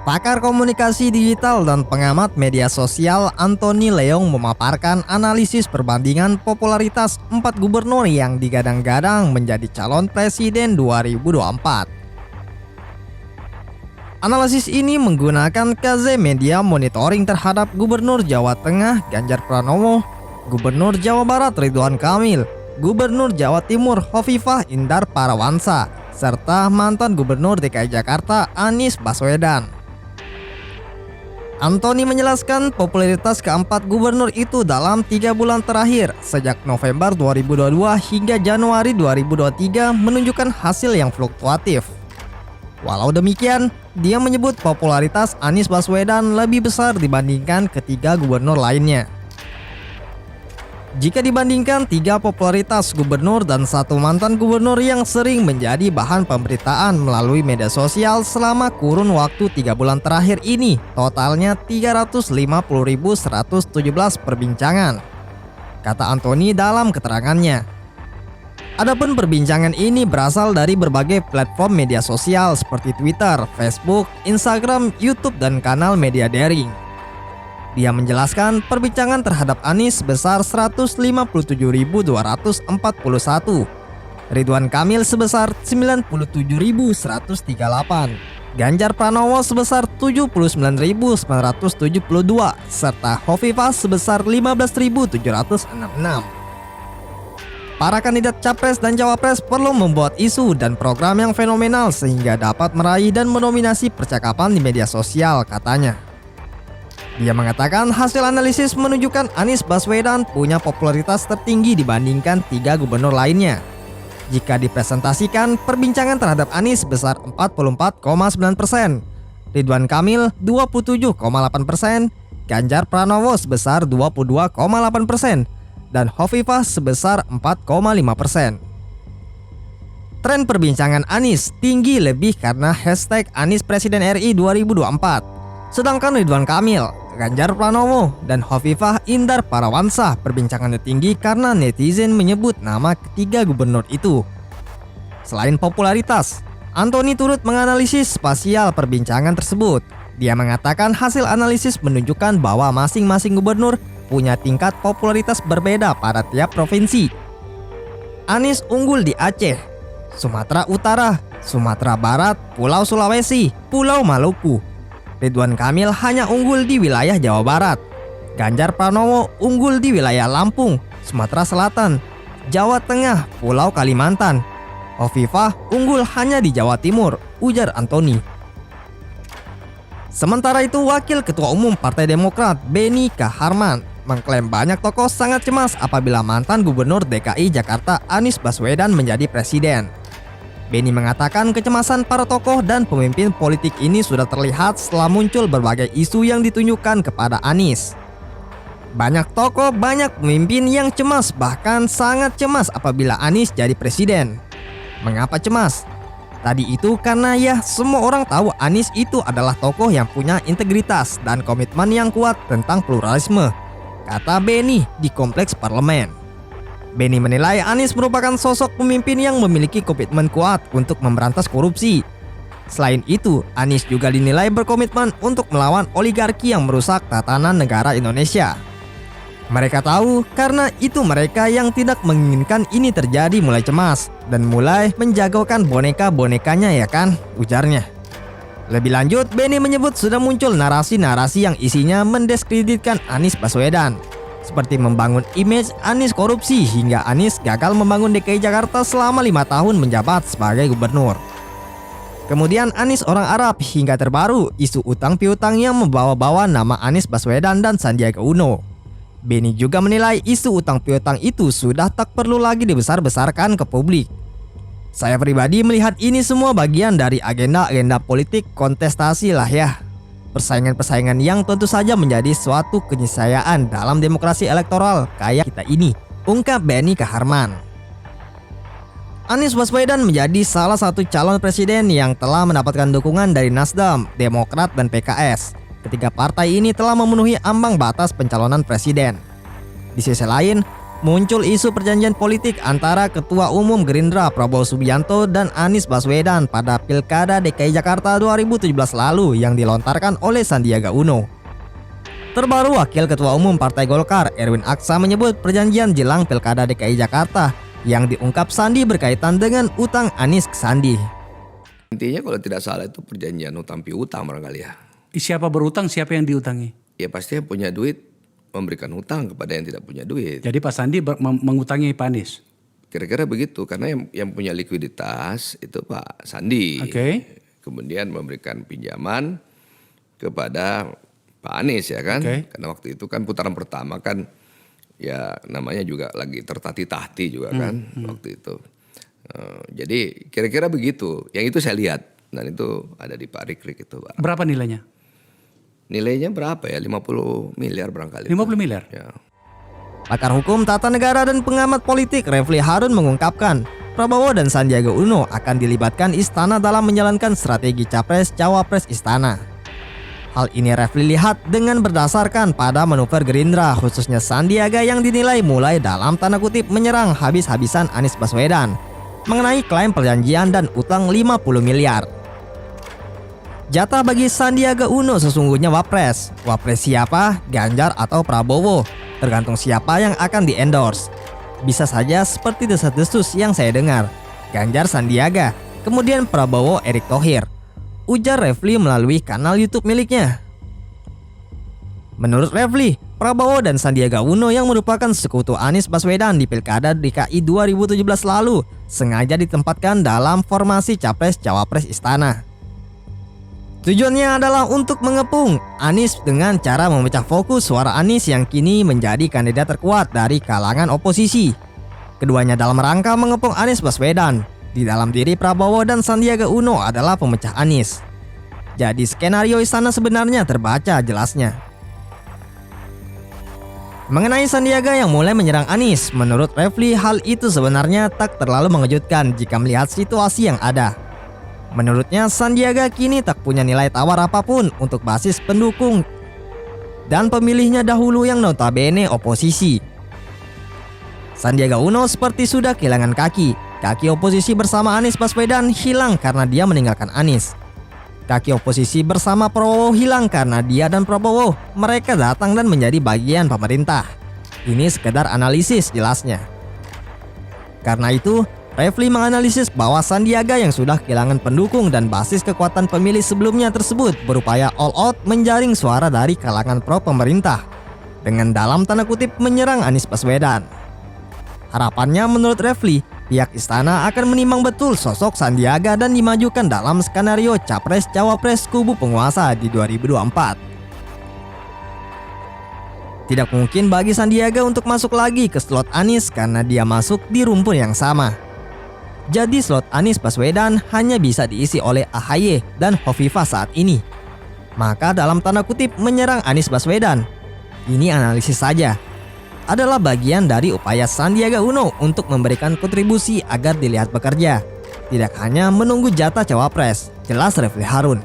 Pakar komunikasi digital dan pengamat media sosial Anthony Leong memaparkan analisis perbandingan popularitas 4 gubernur yang digadang-gadang menjadi calon presiden 2024. Analisis ini menggunakan KZ Media Monitoring terhadap Gubernur Jawa Tengah Ganjar Pranowo, Gubernur Jawa Barat Ridwan Kamil, Gubernur Jawa Timur Hovifah Indar Parawansa, serta mantan Gubernur DKI Jakarta Anies Baswedan. Anthony menjelaskan popularitas keempat gubernur itu dalam 3 bulan terakhir sejak November 2022 hingga Januari 2023 menunjukkan hasil yang fluktuatif. Walau demikian, dia menyebut popularitas Anies Baswedan lebih besar dibandingkan ketiga gubernur lainnya. Jika dibandingkan 3 popularitas gubernur dan 1 mantan gubernur yang sering menjadi bahan pemberitaan melalui media sosial selama kurun waktu 3 bulan terakhir ini, totalnya 350.117 perbincangan, kata Anthony dalam keterangannya. Adapun perbincangan ini berasal dari berbagai platform media sosial seperti Twitter, Facebook, Instagram, YouTube, dan kanal media daring. Dia menjelaskan perbincangan terhadap Anies sebesar 157.241, Ridwan Kamil sebesar 97.138, Ganjar Pranowo sebesar 79.972, serta Hovifah sebesar 15.766. Para kandidat capres dan cawapres perlu membuat isu dan program yang fenomenal sehingga dapat meraih dan mendominasi percakapan di media sosial, katanya. Dia mengatakan hasil analisis menunjukkan Anies Baswedan punya popularitas tertinggi dibandingkan 3 gubernur lainnya. Jika dipresentasikan, perbincangan terhadap Anies sebesar 44,9%, Ridwan Kamil 27,8%, Ganjar Pranowo sebesar 22,8%, dan Hovifah sebesar 4,5%. Tren perbincangan Anies tinggi lebih karena hashtag Anies Presiden RI 2024. Sedangkan Ridwan Kamil, Ganjar Pranowo, dan Hovifah Indar Parawansa perbincangannya tinggi karena netizen menyebut nama ketiga gubernur itu. Selain popularitas, Anthony turut menganalisis spasial perbincangan tersebut. Dia mengatakan hasil analisis menunjukkan bahwa masing-masing gubernur punya tingkat popularitas berbeda pada tiap provinsi. Anies unggul di Aceh, Sumatera Utara, Sumatera Barat, Pulau Sulawesi, Pulau Maluku. Ridwan Kamil hanya unggul di wilayah Jawa Barat. Ganjar Pranowo unggul di wilayah Lampung, Sumatera Selatan, Jawa Tengah, Pulau Kalimantan. Hovifah unggul hanya di Jawa Timur, ujar Anthony. Sementara itu, Wakil Ketua Umum Partai Demokrat Beni Kaharman mengklaim banyak tokoh sangat cemas apabila mantan Gubernur DKI Jakarta Anies Baswedan menjadi presiden. Beni mengatakan kecemasan para tokoh dan pemimpin politik ini sudah terlihat setelah muncul berbagai isu yang ditunjukkan kepada Anies. Banyak tokoh, banyak pemimpin yang cemas, bahkan sangat cemas apabila Anies jadi presiden. Mengapa cemas? Tadi itu karena ya semua orang tahu Anies itu adalah tokoh yang punya integritas dan komitmen yang kuat tentang pluralisme, kata Beni di Kompleks Parlemen. Beni menilai Anies merupakan sosok pemimpin yang memiliki komitmen kuat untuk memberantas korupsi. Selain itu, Anies juga dinilai berkomitmen untuk melawan oligarki yang merusak tatanan negara Indonesia. Mereka tahu karena itu mereka yang tidak menginginkan ini terjadi mulai cemas dan mulai menjagokan boneka-bonekanya, ya kan, ujarnya. Lebih lanjut, Beni menyebut sudah muncul narasi-narasi yang isinya mendiskreditkan Anies Baswedan, seperti membangun image Anies korupsi hingga Anies gagal membangun DKI Jakarta selama 5 tahun menjabat sebagai gubernur. Kemudian Anies orang Arab hingga terbaru isu utang piutang yang membawa-bawa nama Anies Baswedan dan Sandiaga Uno. Beni juga menilai isu utang piutang itu sudah tak perlu lagi dibesar-besarkan ke publik. Saya pribadi melihat ini semua bagian dari agenda-agenda politik kontestasi lah ya. Persaingan-persaingan yang tentu saja menjadi suatu keniscayaan dalam demokrasi elektoral kayak kita ini, ungkap Beni Kaharman. Anies Baswedan menjadi salah satu calon presiden yang telah mendapatkan dukungan dari Nasdem, Demokrat, dan PKS. Ketiga partai ini telah memenuhi ambang batas pencalonan presiden. Di sisi lain, muncul isu perjanjian politik antara Ketua Umum Gerindra Prabowo Subianto dan Anies Baswedan pada Pilkada DKI Jakarta 2017 lalu yang dilontarkan oleh Sandiaga Uno. Terbaru Wakil Ketua Umum Partai Golkar Erwin Aksa menyebut perjanjian jelang Pilkada DKI Jakarta yang diungkap Sandi berkaitan dengan utang Anies ke Sandi. Intinya kalau tidak salah itu perjanjian utang piutang barangkali ya. Siapa berutang, siapa yang diutangi? Ya pasti yang punya duit memberikan hutang kepada yang tidak punya duit. Jadi Pak Sandi mengutangi Pak Anies? Kira-kira begitu, karena yang punya likuiditas itu Pak Sandi. Oke. Kemudian memberikan pinjaman kepada Pak Anies ya kan. Oke. Karena waktu itu kan putaran pertama kan ya namanya juga lagi tertatih-tatih juga kan waktu itu. Jadi kira-kira begitu, yang itu saya lihat. Dan itu ada di Pak Rikrik itu Pak. Berapa nilainya? Nilainya berapa ya? 50 miliar barangkali. 50 miliar? Ya. Pakar hukum tata negara dan pengamat politik Refli Harun mengungkapkan, Prabowo dan Sandiaga Uno akan dilibatkan istana dalam menjalankan strategi Capres-Cawapres istana. Hal ini Refli lihat dengan berdasarkan pada manuver Gerindra, khususnya Sandiaga yang dinilai mulai dalam tanda kutip menyerang habis-habisan Anies Baswedan mengenai klaim perjanjian dan utang 50 miliar. Jatah bagi Sandiaga Uno sesungguhnya Wapres. Wapres siapa? Ganjar atau Prabowo? Tergantung siapa yang akan di-endorse. Bisa saja seperti desas-desus yang saya dengar. Ganjar Sandiaga, kemudian Prabowo Erick Thohir. Ujar Refli melalui kanal YouTube miliknya. Menurut Refli, Prabowo dan Sandiaga Uno yang merupakan sekutu Anies Baswedan di Pilkada DKI 2017 lalu sengaja ditempatkan dalam formasi Capres-Cawapres istana. Tujuannya adalah untuk mengepung Anies dengan cara memecah fokus suara Anies yang kini menjadi kandidat terkuat dari kalangan oposisi. Keduanya dalam rangka mengepung Anies Baswedan. Di dalam diri Prabowo dan Sandiaga Uno adalah pemecah Anies. Jadi skenario istana sebenarnya terbaca jelasnya. Mengenai Sandiaga yang mulai menyerang Anies, menurut Refli hal itu sebenarnya tak terlalu mengejutkan jika melihat situasi yang ada. Menurutnya Sandiaga kini tak punya nilai tawar apapun untuk basis pendukung dan pemilihnya dahulu yang notabene oposisi. Sandiaga Uno seperti sudah kehilangan kaki. Kaki oposisi bersama Anies Baswedan hilang karena dia meninggalkan Anies. Kaki oposisi bersama Prabowo hilang karena dia dan Prabowo mereka datang dan menjadi bagian pemerintah. Ini sekedar analisis jelasnya. Karena itu, Refli menganalisis bahwa Sandiaga yang sudah kehilangan pendukung dan basis kekuatan pemilih sebelumnya tersebut berupaya all out menjaring suara dari kalangan pro pemerintah dengan dalam tanda kutip menyerang Anies Baswedan. Harapannya menurut Refli, pihak istana akan menimbang betul sosok Sandiaga dan dimajukan dalam skenario Capres-Cawapres kubu penguasa di 2024. Tidak mungkin bagi Sandiaga untuk masuk lagi ke slot Anies karena dia masuk di rumpun yang sama. Jadi slot Anies Baswedan hanya bisa diisi oleh AHY dan Hovifah saat ini. Maka dalam tanda kutip menyerang Anies Baswedan, ini analisis saja, adalah bagian dari upaya Sandiaga Uno untuk memberikan kontribusi agar dilihat bekerja, tidak hanya menunggu jatah cawapres, jelas Refli Harun.